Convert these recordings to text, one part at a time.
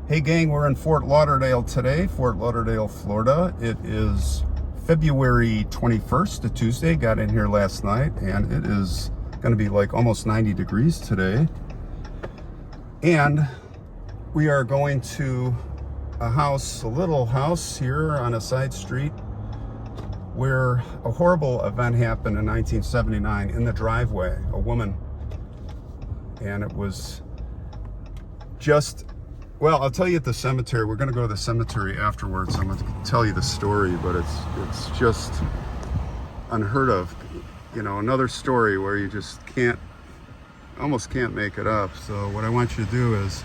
Hey gang, we're in Fort Lauderdale today, Fort Lauderdale, Florida. It is February 21st, a Tuesday. Got in here last night and it is going to be like almost 90 degrees today. And we are going to a house, a little house here on a side street where a horrible event happened in 1979 in the driveway. A woman, and it was just, well, I'll tell you at the cemetery. We're going to go to the cemetery afterwards. I'm going to tell you the story, but it's just unheard of. You know, another story where you just almost can't make it up. So what I want you to do is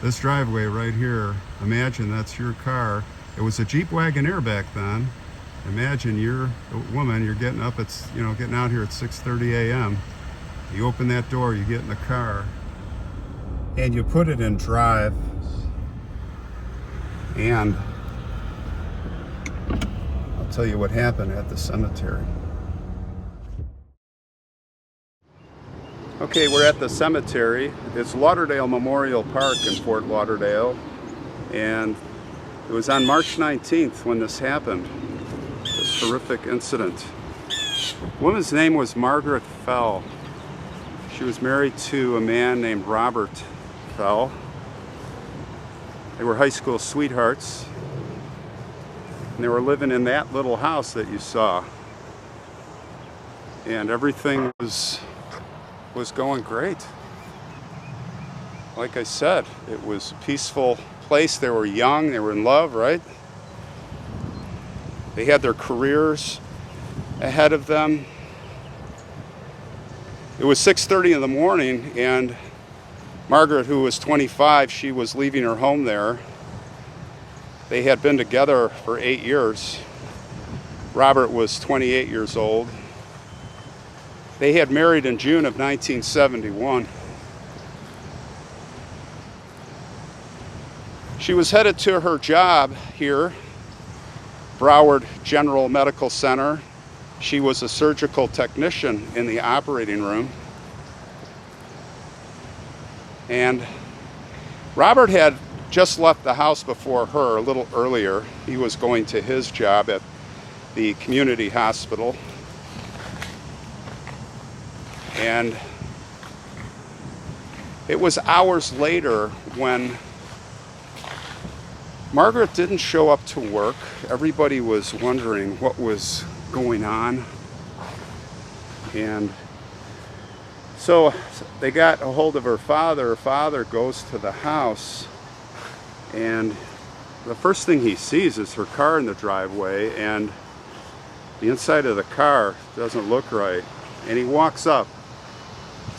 this driveway right here, imagine that's your car. It was a Jeep Wagoneer back then. Imagine you're a woman, you're getting up, getting out here at 6:30 a.m. You open that door, you get in the car, and you put it in drive. And I'll tell you what happened at the cemetery. Okay, we're at the cemetery. It's Lauderdale Memorial Park in Fort Lauderdale. And it was on March 19th when this happened, this horrific incident. The woman's name was Margaret Fell. She was married to a man named Robert Fell. They were high school sweethearts, and they were living in that little house that you saw. And everything was going great. Like I said, it was a peaceful place. They were young, they were in love, right? They had their careers ahead of them. It was 6:30 in the morning, and Margaret, who was 25, she was leaving her home there. They had been together for 8 years. Robert was 28 years old. They had married in June of 1971. She was headed to her job here, Broward General Medical Center. She was a surgical technician in the operating room. And Robert had just left the house before her a little earlier. He was going to his job at the community hospital. And it was hours later when Margaret didn't show up to work. Everybody was wondering what was going on. And so they got a hold of her father. Her father goes to the house, and the first thing he sees is her car in the driveway, and the inside of the car doesn't look right. And he walks up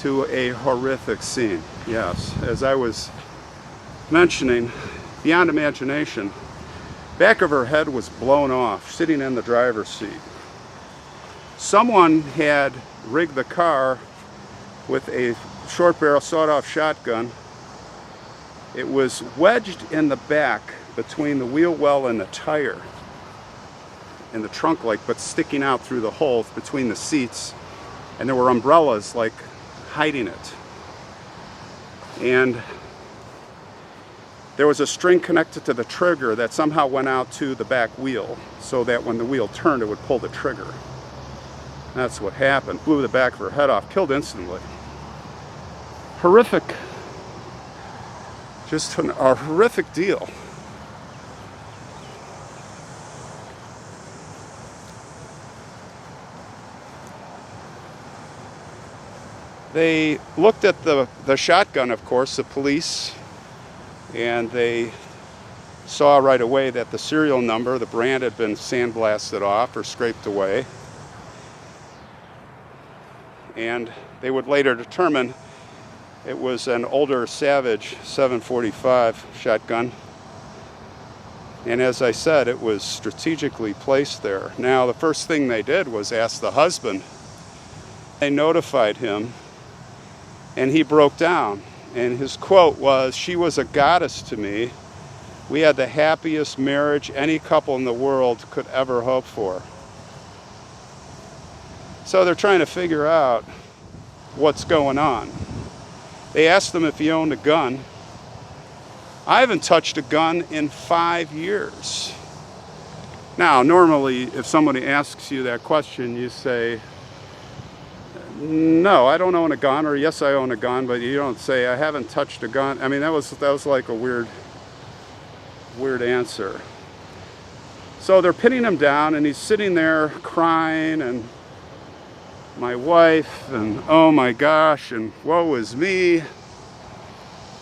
to a horrific scene. Yes, as I was mentioning, beyond imagination, back of her head was blown off, sitting in the driver's seat. Someone had rigged the car with a short barrel sawed-off shotgun. It was wedged in the back between the wheel well and the tire, in the trunk, but sticking out through the hole between the seats, and there were umbrellas hiding it. And there was a string connected to the trigger that somehow went out to the back wheel, so that when the wheel turned, it would pull the trigger. That's what happened. Blew the back of her head off, killed instantly. Horrific. Just a horrific deal. They looked at the shotgun, of course, the police, and they saw right away that the serial number, the brand, had been sandblasted off or scraped away. And they would later determine it was an older Savage 745 shotgun. And as I said, it was strategically placed there. Now, the first thing they did was ask the husband. They notified him, and he broke down. And his quote was, "She was a goddess to me. We had the happiest marriage any couple in the world could ever hope for." So they're trying to figure out what's going on. They asked him if he owned a gun, I haven't touched a gun in 5 years. Now, normally, if somebody asks you that question, you say, no, I don't own a gun, or yes, I own a gun, but you don't say, I haven't touched a gun. I mean, that was like a weird answer. So they're pinning him down, and he's sitting there crying, and my wife, and oh my gosh, and woe is me.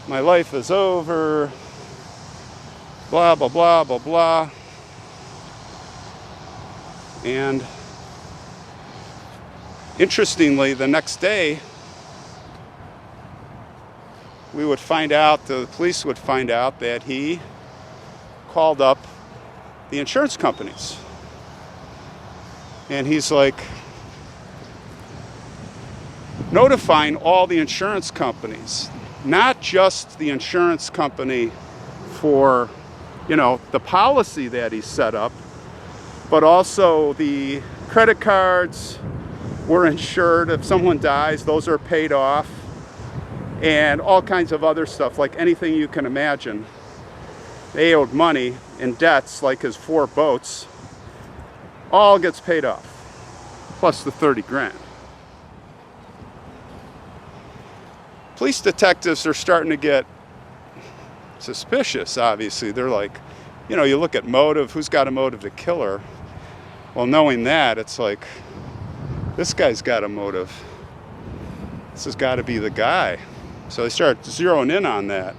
My life is over. Blah, blah, blah, blah, blah. And interestingly, the next day, we would find out, the police would find out that he called up the insurance companies. And he's like notifying all the insurance companies, not just the insurance company for, the policy that he set up, but also the credit cards were insured. If someone dies, those are paid off, and all kinds of other stuff, like anything you can imagine. They owed money and debts, like his 4 boats, all gets paid off, plus the 30 grand. Police detectives are starting to get suspicious, obviously. They're like, you look at motive, who's got a motive to kill her? Well, knowing that, it's like, this guy's got a motive. This has got to be the guy. So they start zeroing in on that.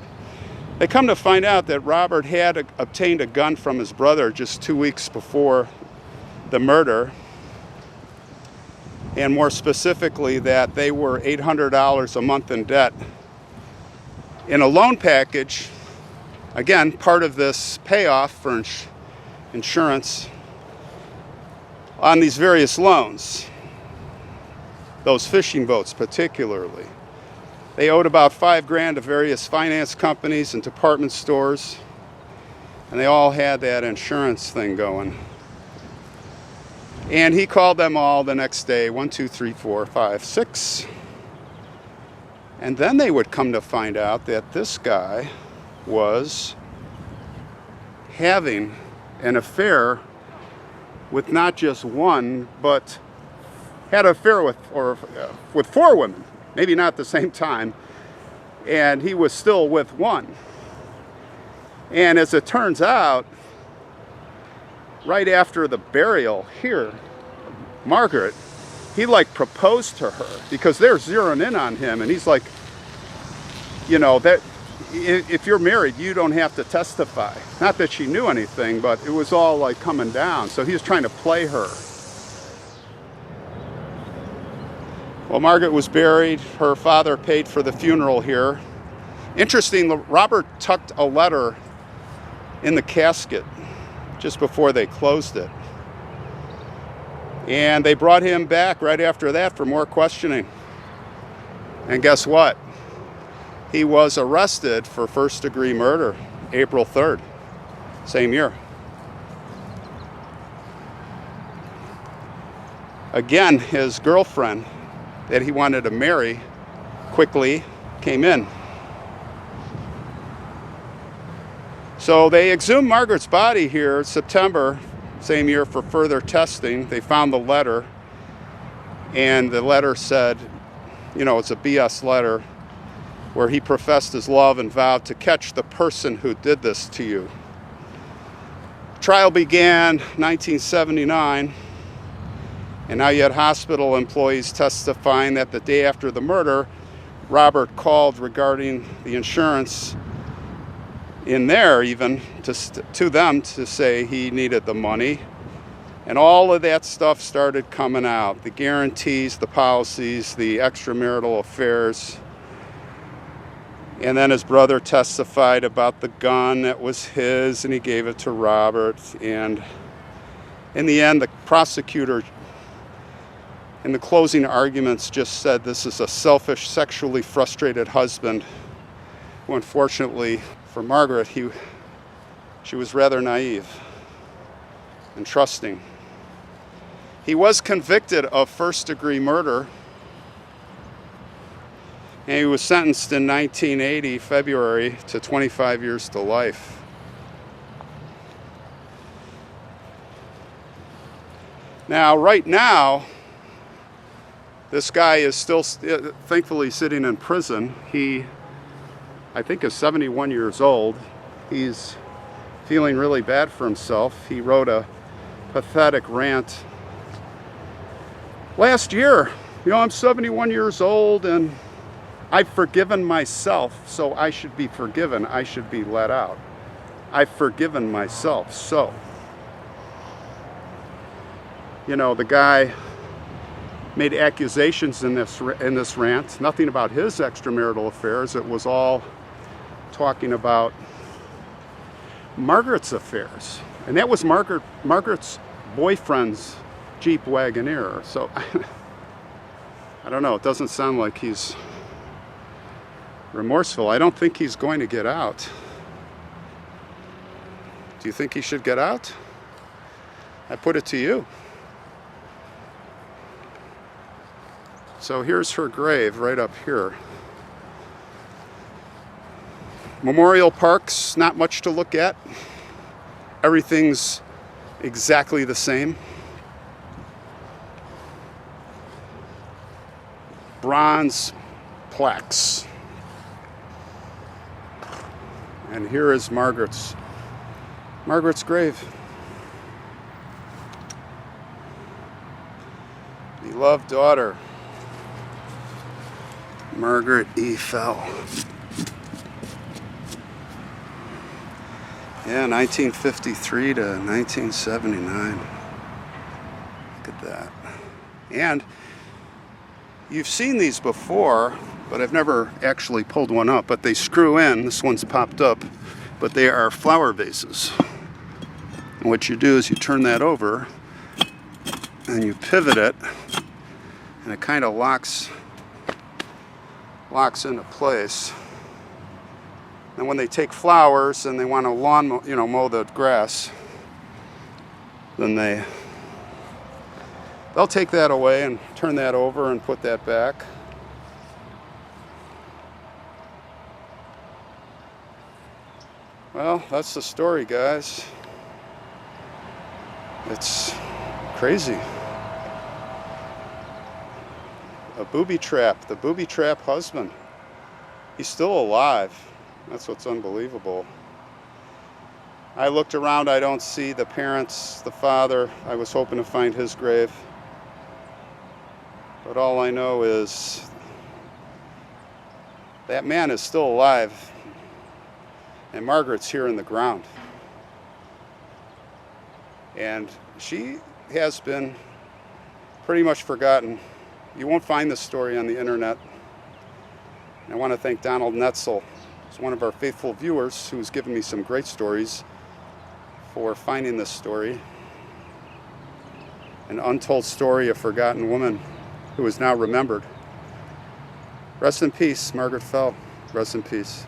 They come to find out that Robert had obtained a gun from his brother just 2 weeks before the murder. And more specifically, that they were $800 a month in debt in a loan package. Again, part of this payoff for insurance on these various loans. Those fishing boats particularly. They owed about $5 grand to various finance companies and department stores, and they all had that insurance thing going. And he called them all the next day, 1, 2, 3, 4, 5, 6. And then they would come to find out that this guy was having an affair with not just one, but had an affair with 4 women. Maybe not at the same time, and he was still with one. And as it turns out, right after the burial here, Margaret, he proposed to her, because they're zeroing in on him, and he's like, that if you're married, you don't have to testify. Not that she knew anything, but it was all coming down. So he was trying to play her. Well, Margaret was buried. Her father paid for the funeral here. Interesting, Robert tucked a letter in the casket just before they closed it. And they brought him back right after that for more questioning. And guess what? He was arrested for first-degree murder, April 3rd, same year. Again, his girlfriend that he wanted to marry quickly came in. So they exhumed Margaret's body here September, same year, for further testing. They found the letter, and the letter said, it's a BS letter, where he professed his love and vowed to catch the person who did this to you. Trial began 1979. And now you had hospital employees testifying that the day after the murder, Robert called regarding the insurance in there, even to them, to say he needed the money. And all of that stuff started coming out. The guarantees, the policies, the extramarital affairs. And then his brother testified about the gun that was his, and he gave it to Robert. And in the end, the prosecutor in the closing arguments just said this is a selfish, sexually frustrated husband who, unfortunately for Margaret, she was rather naive and trusting. He was convicted of first-degree murder, And he was sentenced in 1980, February, to 25 years to life. Now, right now, this guy is still, thankfully, sitting in prison. He, I think, is 71 years old. He's feeling really bad for himself. He wrote a pathetic rant last year. You know, I'm 71 years old and I've forgiven myself, so I should be forgiven. I should be let out. I've forgiven myself, so. You know, the guy made accusations in this rant, nothing about his extramarital affairs. It was all talking about Margaret's affairs. And that was Margaret's boyfriend's Jeep Wagoneer. So, I don't know, it doesn't sound like he's remorseful. I don't think he's going to get out. Do you think he should get out? I put it to you. So here's her grave right up here. Memorial Park's not much to look at. Everything's exactly the same. Bronze plaques. And here is Margaret's grave. Beloved daughter, Margaret E. Fell. Yeah, 1953 to 1979. Look at that. And you've seen these before, but I've never actually pulled one up. But they screw in. This one's popped up. But they are flower vases. And what you do is you turn that over and you pivot it, and it kind of locks into place. And when they take flowers and they want to mow the grass, then they'll take that away and turn that over and put that back. Well, that's the story, guys. It's crazy. A booby trap, the booby trap husband. He's still alive. That's what's unbelievable. I looked around, I don't see the parents, the father. I was hoping to find his grave. But all I know is that man is still alive. And Margaret's here in the ground. And she has been pretty much forgotten. You won't find this story on the internet. I want to thank Donald Netzel. He's one of our faithful viewers who's given me some great stories, for finding this story. An untold story, a forgotten woman who is now remembered. Rest in peace, Margaret Fell. Rest in peace.